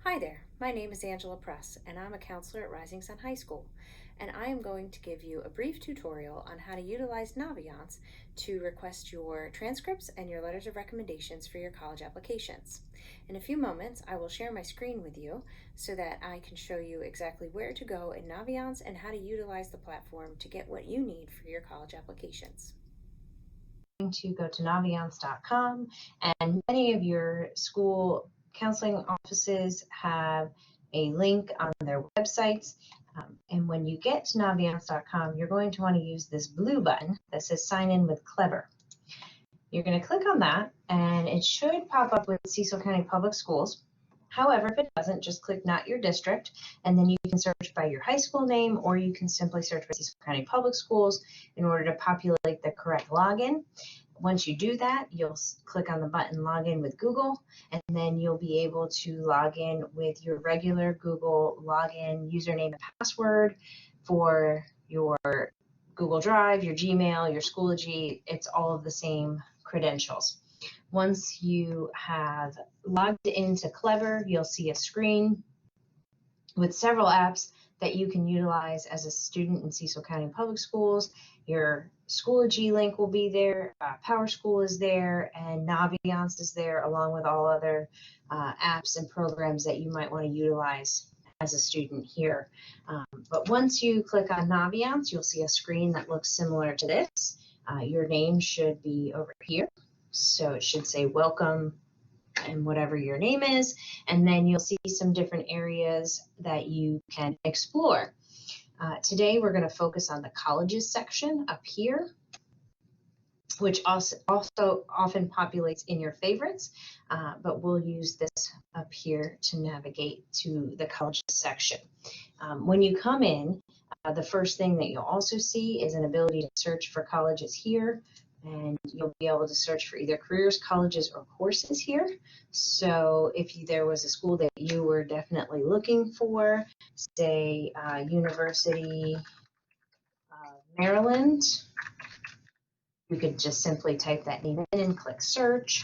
Hi there, my name is Angela Press, and I'm a counselor at Rising Sun High School, and I am going to give you a brief tutorial on how to utilize Naviance to request your transcripts and your letters of recommendations for your college applications. In a few moments, I will share my screen with you so that I can show you exactly where to go in Naviance and how to utilize the platform to get what you need for your college applications. To go to Naviance.com, and many of your school counseling offices have a link on their websites. And when you get to Naviance.com, you're going to want to use this blue button that says Sign In with Clever. You're going to click on that, and it should pop up with Cecil County Public Schools. However, if it doesn't, just click Not Your District, and then you can search by your high school name, or you can simply search by Cecil County Public Schools in order to populate the correct login. Once you do that, you'll click on the button Login with Google, and then you'll be able to log in with your regular Google login username and password for your Google Drive, your Gmail, your Schoology. It's all of the same credentials. Once you have logged into Clever, you'll see a screen with several apps that you can utilize as a student in Cecil County Public Schools. Your Schoology link will be there, PowerSchool is there, and Naviance is there, along with all other apps and programs that you might want to utilize as a student here. But once you click on Naviance, you'll see a screen that looks similar to this. Your name should be over here. So it should say welcome and whatever your name is, and then you'll see some different areas that you can explore. Today we're going to focus on the colleges section up here, which also often populates in your favorites, but we'll use this up here to navigate to the colleges section. When you come in, the first thing that you'll also see is an ability to search for colleges here, and you'll be able to search for either careers, colleges, or courses here. So if there was a school that you were definitely looking for, say University of Maryland, you could just simply type that name in and click search.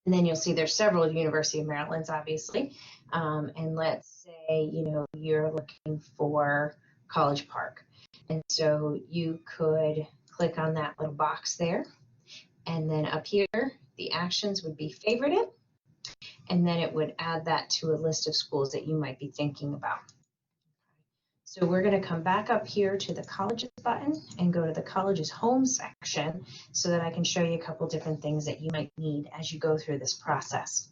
And then you'll see there's several University of Marylands, obviously. And let's say, you're looking for College Park. And so you could click on that little box there. And then up here, the actions would be favorite it. And then it would add that to a list of schools that you might be thinking about. So we're going to come back up here to the colleges button and go to the colleges home section so that I can show you a couple different things that you might need as you go through this process.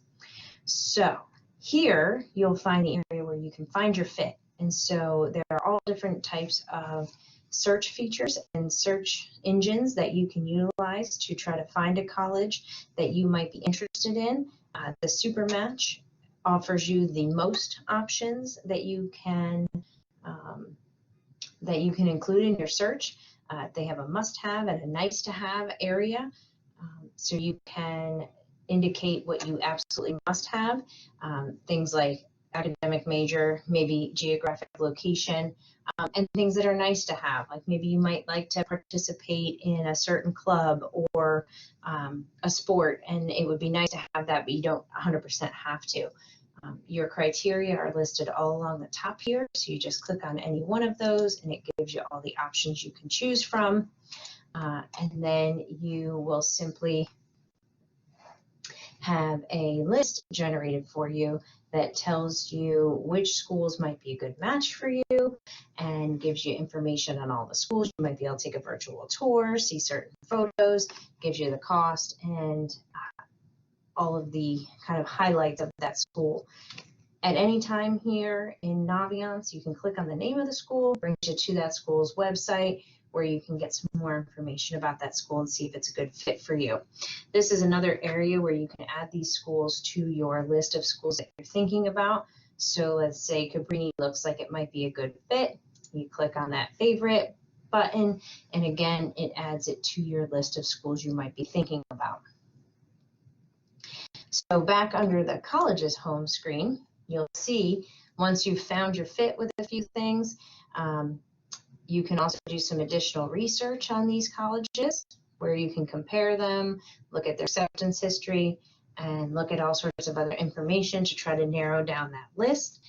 So here you'll find the area where you can find your fit. And so there are all different types of search features and search engines that you can utilize to try to find a college that you might be interested in. The Super Match offers you the most options that you can include in your search. They have a must-have and a nice-to-have area, so you can indicate what you absolutely must have, things like academic major, maybe geographic location, and things that are nice to have, like maybe you might like to participate in a certain club or a sport, and it would be nice to have that, but you don't 100% have to. Your criteria are listed all along the top here, so you just click on any one of those and it gives you all the options you can choose from, and then you will simply have a list generated for you that tells you which schools might be a good match for you and gives you information on all the schools. You might be able to take a virtual tour, see certain photos, gives you the cost and all of the kind of highlights of that school. At any time here in Naviance, you can click on the name of the school, brings you to that school's website where you can get some more information about that school and see if it's a good fit for you. This is another area where you can add these schools to your list of schools that you're thinking about. So let's say Cabrini looks like it might be a good fit. You click on that favorite button, and again, it adds it to your list of schools you might be thinking about. So back under the colleges home screen, you'll see once you've found your fit with a few things, you can also do some additional research on these colleges where you can compare them, look at their acceptance history, and look at all sorts of other information to try to narrow down that list.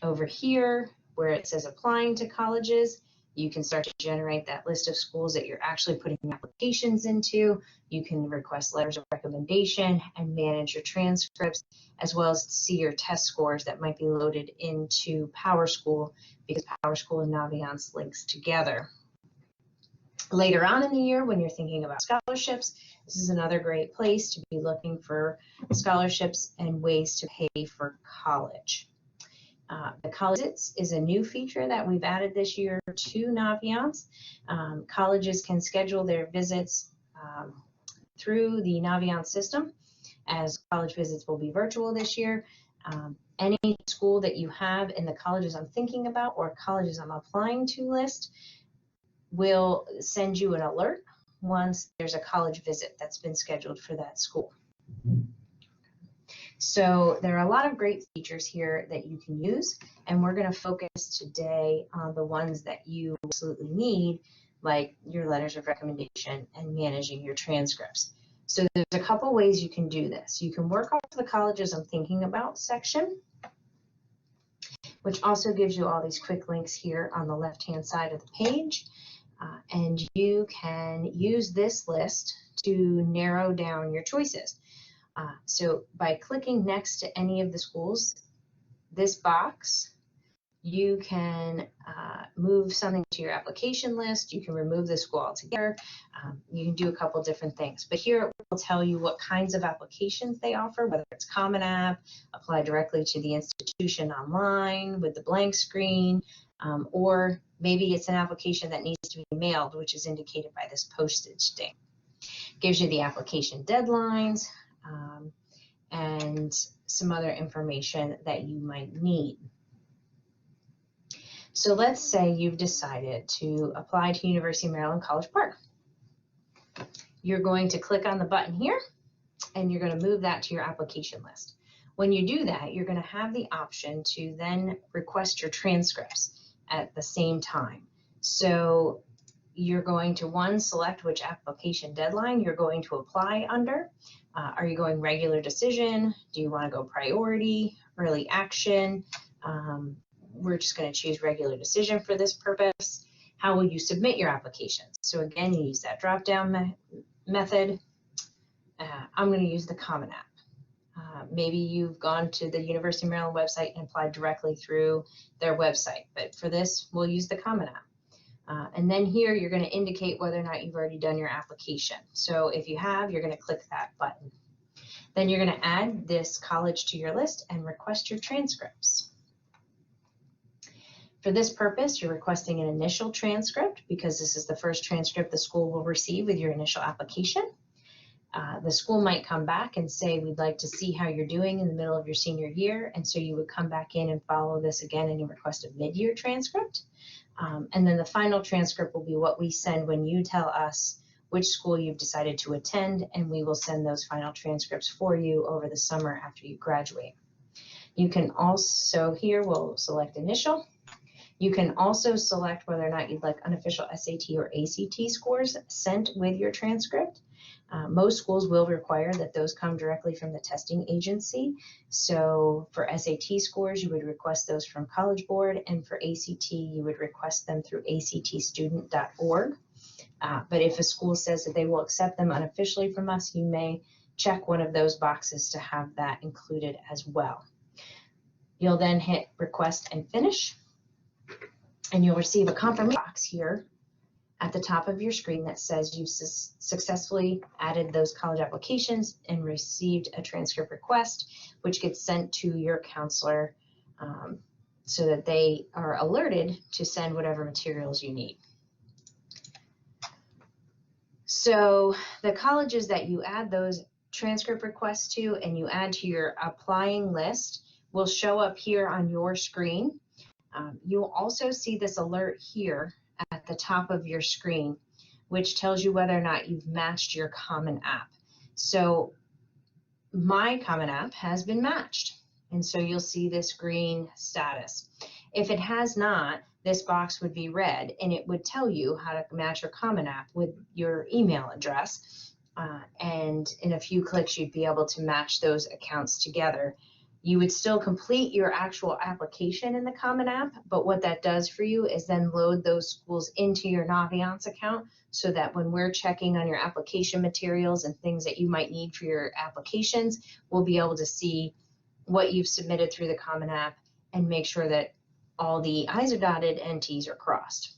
Over here, where it says applying to colleges, you can start to generate that list of schools that you're actually putting applications into. You can request letters of recommendation and manage your transcripts, as well as see your test scores that might be loaded into PowerSchool, because PowerSchool and Naviance links together. Later on in the year, when you're thinking about scholarships, this is another great place to be looking for scholarships and ways to pay for college. The college visits is a new feature that we've added this year to Naviance. Colleges can schedule their visits through the Naviance system, as college visits will be virtual this year. Any school that you have in the colleges I'm thinking about or colleges I'm applying to list will send you an alert once there's a college visit that's been scheduled for that school. So there are a lot of great features here that you can use, and we're going to focus today on the ones that you absolutely need, like your letters of recommendation and managing your transcripts. So there's a couple ways you can do this. You can work off the colleges I'm thinking about section, which also gives you all these quick links here on the left-hand side of the page. And you can use this list to narrow down your choices. So by clicking next to any of the schools, this box, you can move something to your application list. You can remove the school altogether. You can do a couple different things. But here it will tell you what kinds of applications they offer, whether it's Common App, apply directly to the institution online with the blank screen, or maybe it's an application that needs to be mailed, which is indicated by this postage stamp. Gives you the application deadlines and some other information that you might need. So let's say you've decided to apply to University of Maryland College Park. You're going to click on the button here, and you're going to move that to your application list. When you do that, you're going to have the option to then request your transcripts at the same time. So you're going to, select which application deadline you're going to apply under. Are you going regular decision? Do you want to go priority, early action? We're just going to choose regular decision for this purpose. How will you submit your application? So again, you use that drop-down method. I'm going to use the Common App. Maybe you've gone to the University of Maryland website and applied directly through their website, but for this, we'll use the Common App. And then here, you're going to indicate whether or not you've already done your application. So if you have, you're going to click that button. Then you're going to add this college to your list and request your transcripts. For this purpose, you're requesting an initial transcript because this is the first transcript the school will receive with your initial application. The school might come back and say, we'd like to see how you're doing in the middle of your senior year. And so you would come back in and follow this again and you request a mid-year transcript. And then the final transcript will be what we send when you tell us which school you've decided to attend, and we will send those final transcripts for you over the summer after you graduate. You can also, here we'll select initial. You can also select whether or not you'd like unofficial SAT or ACT scores sent with your transcript. Most schools will require that those come directly from the testing agency. So for SAT scores, you would request those from College Board, and for ACT, you would request them through actstudent.org. But if a school says that they will accept them unofficially from us, you may check one of those boxes to have that included as well. You'll then hit request and finish, and you'll receive a confirmation box here at the top of your screen that says you've successfully added those college applications and received a transcript request, which gets sent to your counselor so that they are alerted to send whatever materials you need. So the colleges that you add those transcript requests to and you add to your applying list will show up here on your screen. You'll also see this alert here at the top of your screen, which tells you whether or not you've matched your Common App. So my Common App has been matched, and so you'll see this green status. If it has not, this box would be red, and it would tell you how to match your Common App with your email address. and in a few clicks you'd be able to match those accounts together. You would still complete your actual application in the Common App, but what that does for you is then load those schools into your Naviance account, so that when we're checking on your application materials and things that you might need for your applications, we'll be able to see what you've submitted through the Common App and make sure that all the I's are dotted and T's are crossed.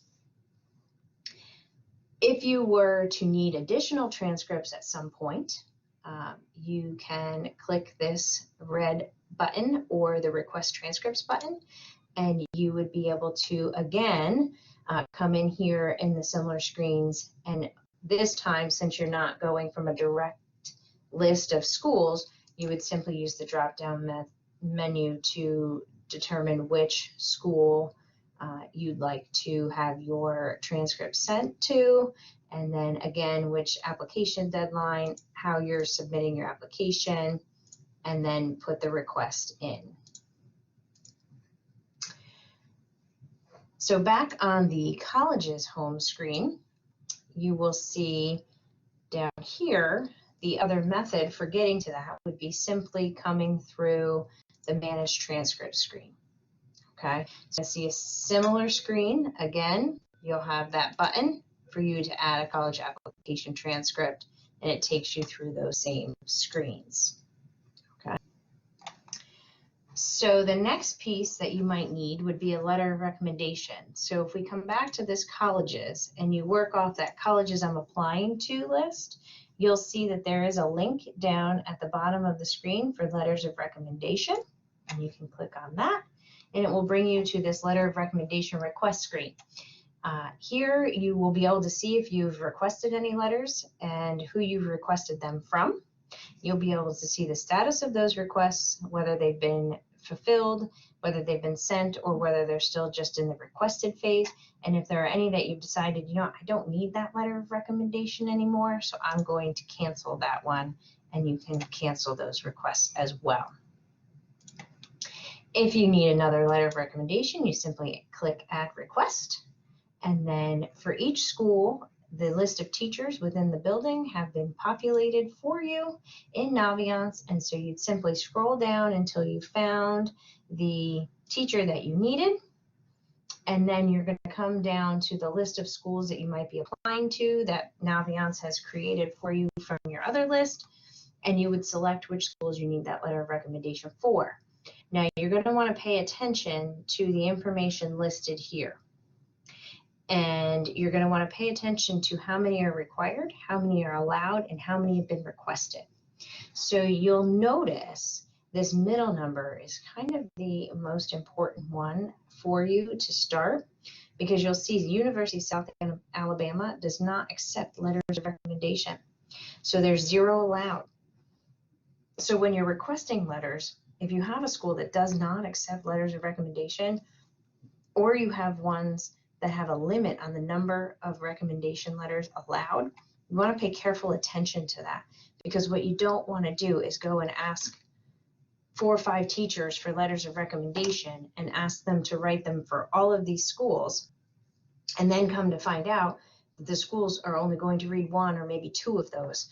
If you were to need additional transcripts at some point, you can click this red button or the Request Transcripts button, and you would be able to, again, come in here in the similar screens. And this time, since you're not going from a direct list of schools, you would simply use the drop-down menu to determine which school you'd like to have your transcript sent to, and then again, which application deadline, how you're submitting your application, and then put the request in. So back on the college's home screen, you will see down here, the other method for getting to that would be simply coming through the Manage Transcript screen. Okay, so see a similar screen. Again, you'll have that button for you to add a college application transcript, and it takes you through those same screens. Okay. So the next piece that you might need would be a letter of recommendation. So if we come back to this colleges and you work off that colleges I'm applying to list, you'll see that there is a link down at the bottom of the screen for letters of recommendation, and you can click on that, and it will bring you to this letter of recommendation request screen. Here you will be able to see if you've requested any letters and who you've requested them from. You'll be able to see the status of those requests, whether they've been fulfilled, whether they've been sent, or whether they're still just in the requested phase. And if there are any that you've decided, you know, I don't need that letter of recommendation anymore, so I'm going to cancel that one, and you can cancel those requests as well. If you need another letter of recommendation, you simply click Add Request. And then for each school, the list of teachers within the building have been populated for you in Naviance. And so you'd simply scroll down until you found the teacher that you needed. And then you're going to come down to the list of schools that you might be applying to that Naviance has created for you from your other list. And you would select which schools you need that letter of recommendation for. Now, you're going to want to pay attention to the information listed here. And you're going to want to pay attention to how many are required, how many are allowed, and how many have been requested. So you'll notice this middle number is kind of the most important one for you to start, because you'll see the University of South Alabama does not accept letters of recommendation. So there's 0 allowed. So when you're requesting letters, if you have a school that does not accept letters of recommendation, or you have ones that have a limit on the number of recommendation letters allowed, you want to pay careful attention to that, because what you don't want to do is go and ask 4 or 5 teachers for letters of recommendation and ask them to write them for all of these schools, and then come to find out that the schools are only going to read 1 or maybe 2 of those,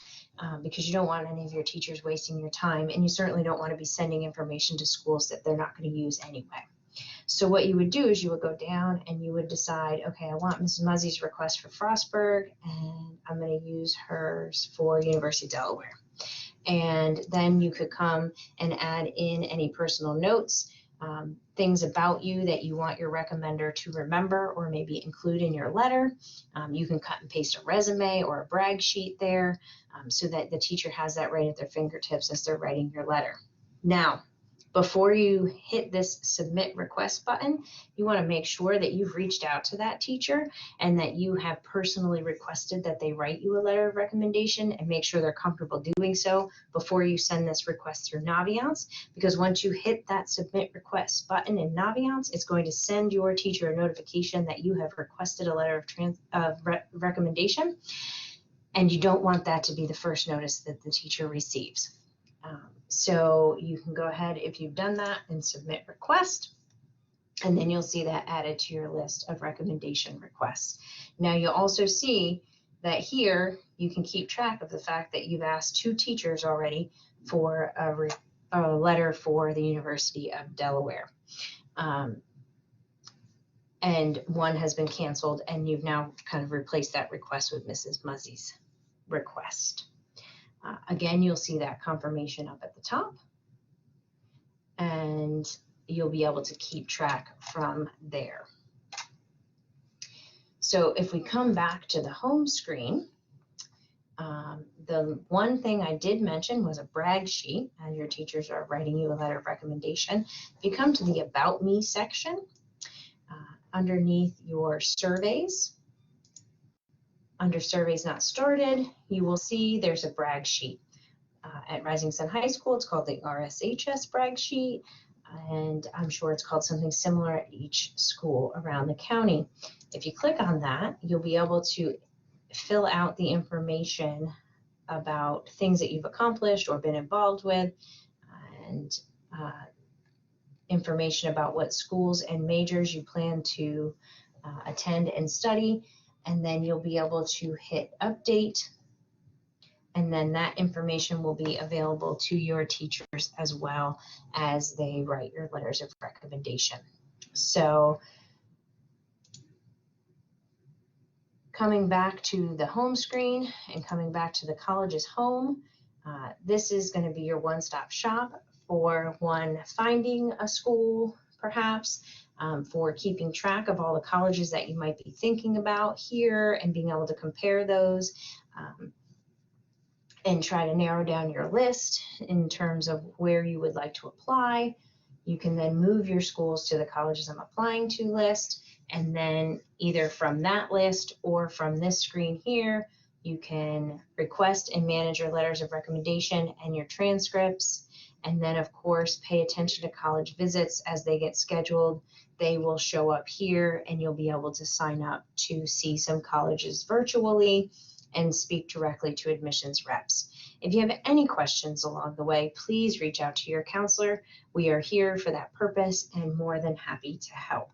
because you don't want any of your teachers wasting your time, and you certainly don't want to be sending information to schools that they're not going to use anyway. So what you would do is you would go down and you would decide, okay, I want Mrs. Muzzy's request for Frostburg, and I'm going to use hers for University of Delaware. And then you could come and add in any personal notes, things about you that you want your recommender to remember or maybe include in your letter. You can cut and paste a resume or a brag sheet there, so that the teacher has that right at their fingertips as they're writing your letter. Now, before you hit this submit request button, you want to make sure that you've reached out to that teacher and that you have personally requested that they write you a letter of recommendation, and make sure they're comfortable doing so before you send this request through Naviance. Because once you hit that submit request button in Naviance, it's going to send your teacher a notification that you have requested a letter of recommendation, and you don't want that to be the first notice that the teacher receives. So you can go ahead, if you've done that, and submit request, and then you'll see that added to your list of recommendation requests. Now you'll also see that here you can keep track of the fact that you've asked 2 teachers already for a letter for the University of Delaware. And one has been canceled, and you've now kind of replaced that request with Mrs. Muzzy's request. Again, you'll see that confirmation up at the top, and you'll be able to keep track from there. So if we come back to the home screen, the one thing I did mention was a brag sheet, as your teachers are writing you a letter of recommendation. If you come to the About Me section, underneath your surveys, under surveys not started, you will see there's a brag sheet. At Rising Sun High School, it's called the RSHS brag sheet, and I'm sure it's called something similar at each school around the county. If you click on that, you'll be able to fill out the information about things that you've accomplished or been involved with, and information about what schools and majors you plan to attend and study, and then you'll be able to hit update, and then that information will be available to your teachers as well as they write your letters of recommendation. So coming back to the home screen and coming back to the college's home, this is going to be your one-stop shop for finding a school, perhaps, for keeping track of all the colleges that you might be thinking about here and being able to compare those, and try to narrow down your list in terms of where you would like to apply. You can then move your schools to the colleges I'm applying to list, and then either from that list or from this screen here, you can request and manage your letters of recommendation and your transcripts. And then, of course, pay attention to college visits as they get scheduled. They will show up here, and you'll be able to sign up to see some colleges virtually and speak directly to admissions reps. If you have any questions along the way, please reach out to your counselor. We are here for that purpose and more than happy to help.